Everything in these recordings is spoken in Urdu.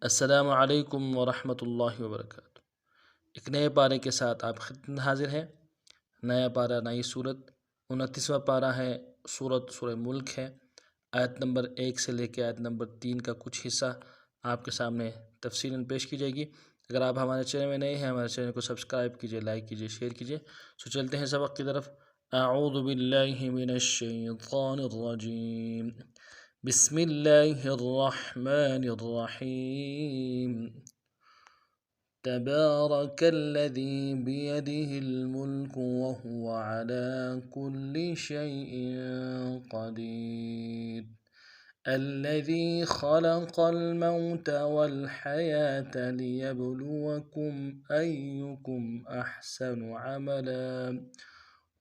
السلام علیکم ورحمۃ اللہ وبرکاتہ۔ ایک نئے پارے کے ساتھ آپ خدمت میں حاضر ہیں۔ نیا پارہ، نئی صورت، 29واں پارہ ہے، سورہ ملک ہے۔ آیت نمبر 1 سے لے کے آیت نمبر 3 کا کچھ حصہ آپ کے سامنے تفصیلاً پیش کی جائے گی۔ اگر آپ ہمارے چینل میں نئے ہیں، ہمارے چینل کو سبسکرائب کیجئے، لائک کیجئے، شیئر کیجئے۔ چلتے ہیں سبق کی طرف۔ اعوذ باللہ من الشیطان الرجیم، بسم اللہ الرحمن الرحیم۔ تبارک الذی بیدہ الملک وہو علی کل شیء قدیر، الذی خلق الموت والحیاة لیبلوکم ایکم احسن عملا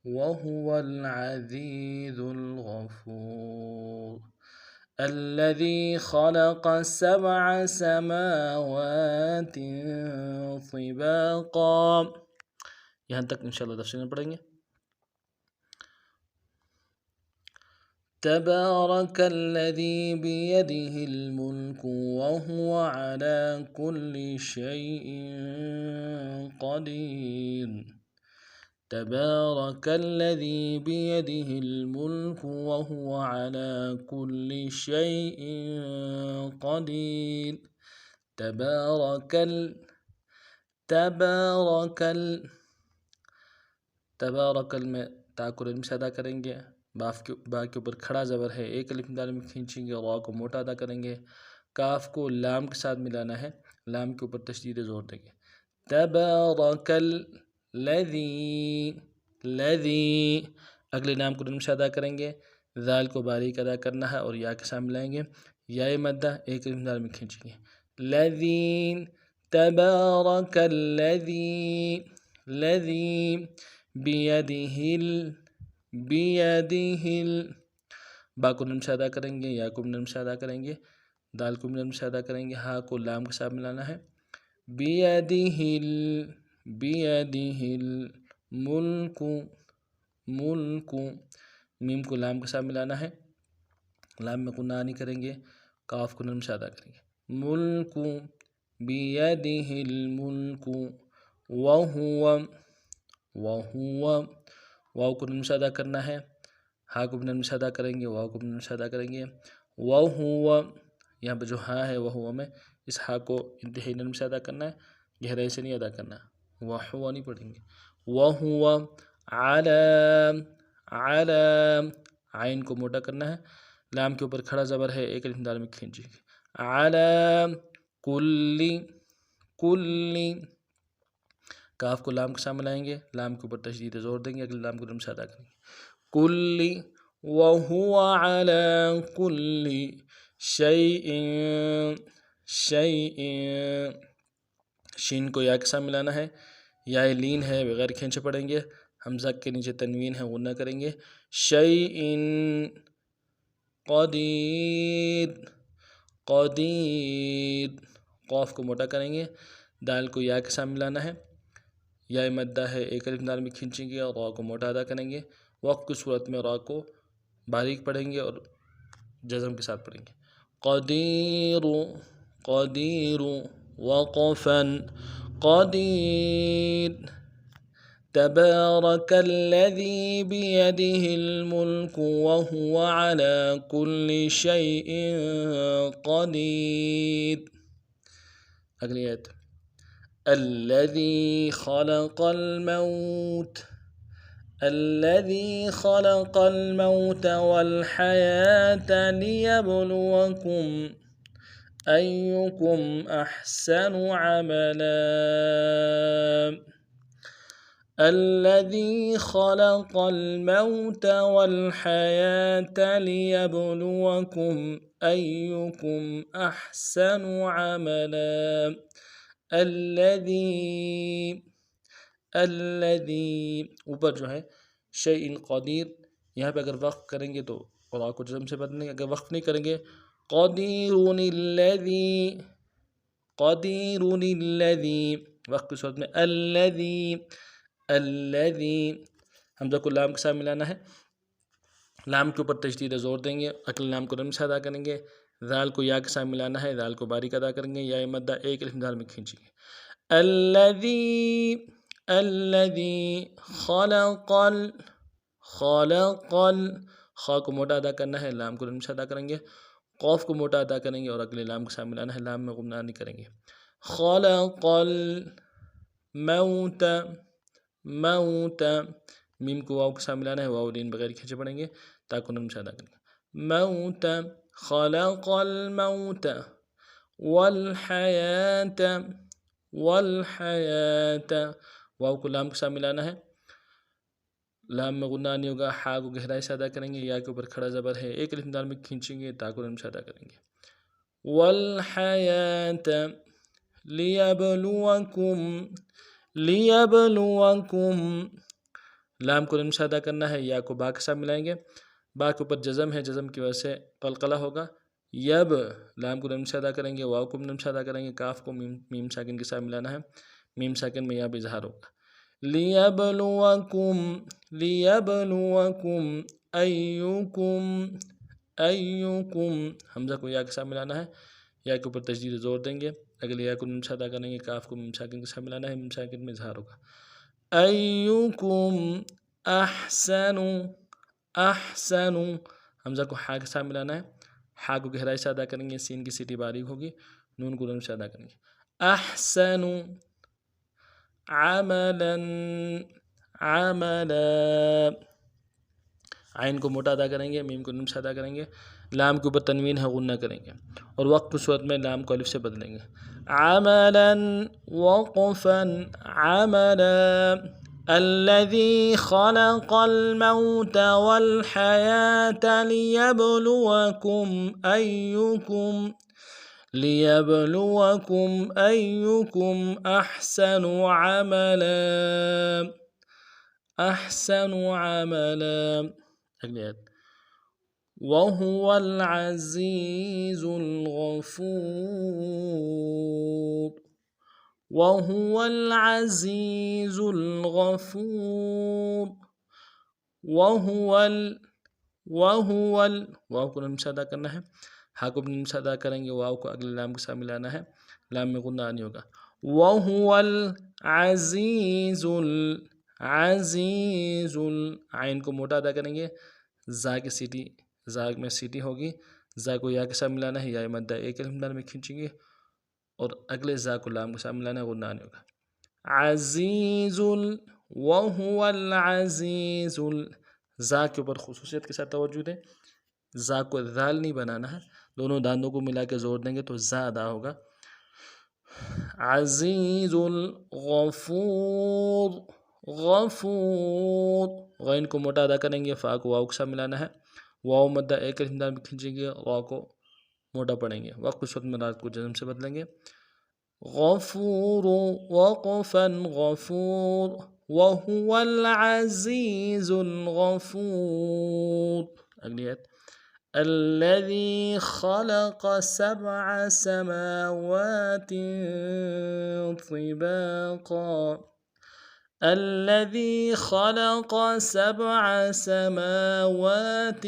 وہو العزیز الغفور، الذي خلق 7 سماوات طباقا۔ یہاں تک انشاءاللہ تفصیل میں پڑھیں گے۔ تبارک الذی بیدہ الملک وہو علی کل شیء قدیر، تبارک الذی بیدہ الملک وہو علی کل شیء قدیر، تبارک میں تا کو علم سے ادا کریں گے۔ با کے اوپر کھڑا زبر ہے، ایک الف دال میں کھینچیں گے، را کو موٹا ادا کریں گے۔ کاف کو لام کے ساتھ ملانا ہے، لام کے اوپر تشدید زور دیں گے۔ تبارک الذی، اگلے نام کو علم سے ادا کریں گے، ذال کو باریک ادا کرنا ہے اور یا کے ساتھ ملائیں گے، یا مدہ ایک الف دال میں کھینچیں گے۔ لذین، تبارک الذی بیدہ با کو نرم سے ادا کریں گے، یا کو نرم سے ادا کریں گے، دال کو نرم سے ادا کریں گے، ہا کو لام کے ساتھ ملانا ہے۔ بیدہ الملک، میم کو لام کے ساتھ ملانا ہے، لام میں غنہ نہیں کریں گے، کاف کو نرم سے ادا کریں گے۔ ملک، بیدہ الملک وہو، واو کو نرم سے ادا کرنا ہے، ہا کو بھی نرم سے ادا کریں گے، واو کو بھی نرم سے ادا کریں گے۔ وہو، یہاں پہ جو ہاں ہے وہو میں اس ہا کو انتہائی نرم سے ادا کرنا ہے، گہرائی سے نہیں ادا کرنا، وہو نہیں پڑھیں گے۔ وہو علی، عین کو موٹا کرنا ہے، لام کے اوپر کھڑا زبر ہے، ایک الف دال میں کھینچیں گے۔ علی کل، کاف کو لام کے ساتھ ملائیں گے، لام کے اوپر تشدید زور دیں گے، اگلے لام کو نرم سے ادا کریں گے۔ کل، وہو علی کل شیء، شین کو یا کے ساتھ ملانا ہے، یا لین ہے بغیر کھینچے پڑھیں گے، حمزہ کے نیچے تنوین ہے غنہ کریں گے۔ شیء قدیر، قاف کو موٹا کریں گے، دال کو یا کے ساتھ ملانا ہے، یا مدہ ہے ایک الف دال میں کھینچیں گے اور را کو موٹا ادا کریں گے۔ وقف کی صورت میں را کو باریک پڑھیں گے اور جزم کے ساتھ پڑھیں گے۔ قدیر وقفا قدیر، تبارک الذی بیدہ الملک وہو علی کل شیء قدیر۔ اگلی آیت، الذی خلق الموت والحیاة لیبلوکم ایکم احسن عملا، الذی خلق الموت والحیاة لیبلوکم ایکم احسن عملا، الذی اوپر جو ہے شیء قدیر، یہاں پہ اگر وقف کریں گے تو را کو جزم سے بدلیں گے، اگر وقف نہیں کریں گے قدیر الذی، وقف کی صورت میں الذی، حمزہ کو لام کے ساتھ ملانا ہے، لام کے اوپر تشدید زور دیں گے، اگلے لام کو نرم سے ادا کریں گے، ذال کو یا کے ساتھ ملانا ہے، ذال کو باریک ادا کریں گے، یا مدہ ایک الف دال میں کھینچیں گے. الذی خلق خا کو موٹا ادا کرنا ہے، لام کو نرم سے ادا کریں گے، قوف کو موٹا ادا کریں گے اور اگلے لام کے ساتھ ملانا ہے، لام میں غنہ نہیں کریں گے. خلق الموت میم کو واو کے ساتھ ملانا ہے، واو لین بغیر کھینچے پڑیں گے، تا کو نرم سے ادا کریں گے. موت خلق الموت والحیات واو کو لام کے ساتھ ملانا ہے، لام میں غنہ نہیں ہوگا، حا کو گہرائی سے ادا کریں گے، یا کے اوپر کھڑا زبر ہے، ایک الف دال میں کھینچیں گے، تا کو نرم سے ادا کریں گے. والحیات لیبلوکم لام کو نرم سے ادا کرنا ہے، یا کو با کے ساتھ ملائیں گے، با کے اوپر جزم ہے، جزم کی وجہ سے قلقلہ ہوگا. یب لام کو نرم سے ادا کریں گے، واو کو نرم سے ادا کریں گے، کاف کو میم ساکن کے ساتھ ملانا ہے، میم ساکن میں یا بھی اظہار ہوگا. لیبلوکم ایوکم حمزہ کو یا کے ساتھ ملانا ہے، یا کے اوپر تشدید زور دیں گے، اگلے یا کو نرم سے ادا کریں گے، کاف کو میم ساکن کے ساتھ ملانا ہے، میم ساکن میں اظہار ہوگا. ایوکم احسن حمزہ کو حا کے ساتھ ملانا ہے، حا کو گہرائی سے ادا کریں گے، سین کی سیٹی باریک ہوگی، نون کو نرم سے ادا کریں گے. احسن عملا عین کو موٹا ادا کریں گے، میم کو نرم سے ادا کریں گے، لام کے اوپر تنوین ہے غنہ کریں گے، اور وقف کی صورت میں لام کو الف سے بدلیں گے. عملا وقفا عملا الذي خلق الموت والحياة ليبلوكم أيكم أحسن عملا. أگلی آیت. وهو العزيز الغفور واو کو نرم سے ادا کرنا ہے، ہا کو نرم سے ادا کریں گے، واو کو اگلے لام کے ساتھ ملانا ہے، لام میں غنہ نہیں ہوگا. وهو العزیز عین کو موٹا ادا کریں گے، زا میں سیٹی ہوگی، زا کو یا کے ساتھ ملانا ہے، یا مدہ ایک الف دال میں کھینچیں گے، اور اگلے زا کو لام کے ساتھ ملانا ہے، غنہ نہیں ہوگا. عزیز وهو العزیز زا کے اوپر خصوصیت کے ساتھ توجہ دیں، زا کو ذال نہیں بنانا ہے، دونوں دانتوں کو ملا کے زور دیں گے تو زا ادا ہوگا. عزیز غفور غین کو موٹا ادا کریں گے، فا کو واو کے ساتھ ملانا ہے، واو مدہ ایک الف دال میں کھینچیں گے، واو کو موٹا پڑھیں گے، وقت اس وقت میں رات کو جزم سے بدلیں گے. غفور وقفا غفور وهو العزيز الغفور. اگلی آیت. الذي خلق سبع سماوات طباقا الذي خلق سبع سماوات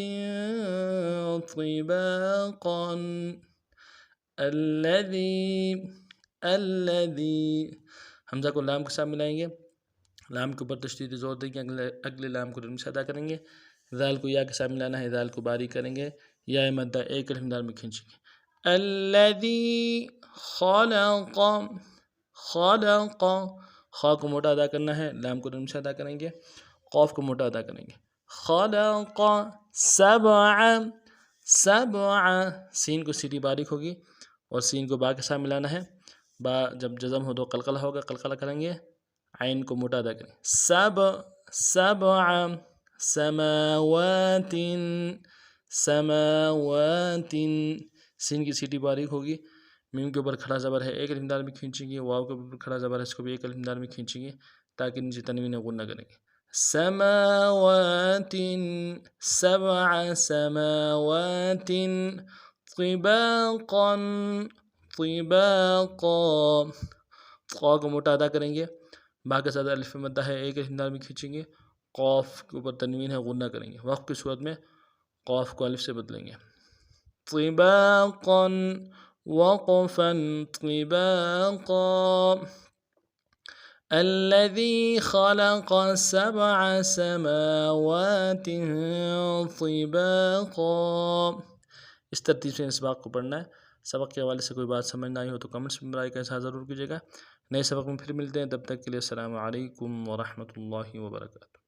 طباقا الذي حمزہ کو لام کے ساتھ ملائیں گے، لام کے اوپر تشدید زور دیں گے، اگلے لام کو نرم سے ادا کریں گے، ذال کو یا کے ساتھ ملانا ہے، ذال کو باریک کریں گے، یا مدہ ایک الف دال میں کھینچیں گے. الذي خلق خا کو موٹا ادا کرنا ہے، لام کو نرم سے ادا کریں گے، قوف کو موٹا ادا کریں گے. خلق سبع سین کو سیٹی باریک ہوگی، اور سین کو با کے ساتھ ملانا ہے، با جب جزم ہو تو قلقلہ ہوگا، قلقلہ کریں گے، عین کو موٹا ادا کریں. سبع سماوات سین کی سیٹی باریک ہوگی، میم کے اوپر کھڑا زبر ہے، ایک الف دال میں کھینچیں گے، واو کے اوپر کھڑا زبر ہے، اس کو بھی ایک الف دال میں کھینچیں گے، تاکہ نیچے تنوین غنہ کریں گے. سماوات سبع سماوات طباقا قا کو موٹا ادا کریں گے، با کے ساتھ الف مدہ ہے، ایک الف دال میں کھینچیں گے، قوف کے اوپر تنوین ہے غنہ کریں گے، وقف کی صورت میں قوف کو الف سے بدلیں گے. طباقا وقفا طباقا الذي خلق 7 سماوات طباقا۔ اس ترتیب سے اس بات کو پڑھنا ہے۔ سبق کے حوالے سے کوئی بات سمجھ نہ آئی ہو تو کمنٹس میں برائے کا اظہار ضرور کیجیے گا۔ نئے سبق میں پھر ملتے ہیں، تب تک کے لیے السلام علیکم ورحمۃ اللہ وبرکاتہ۔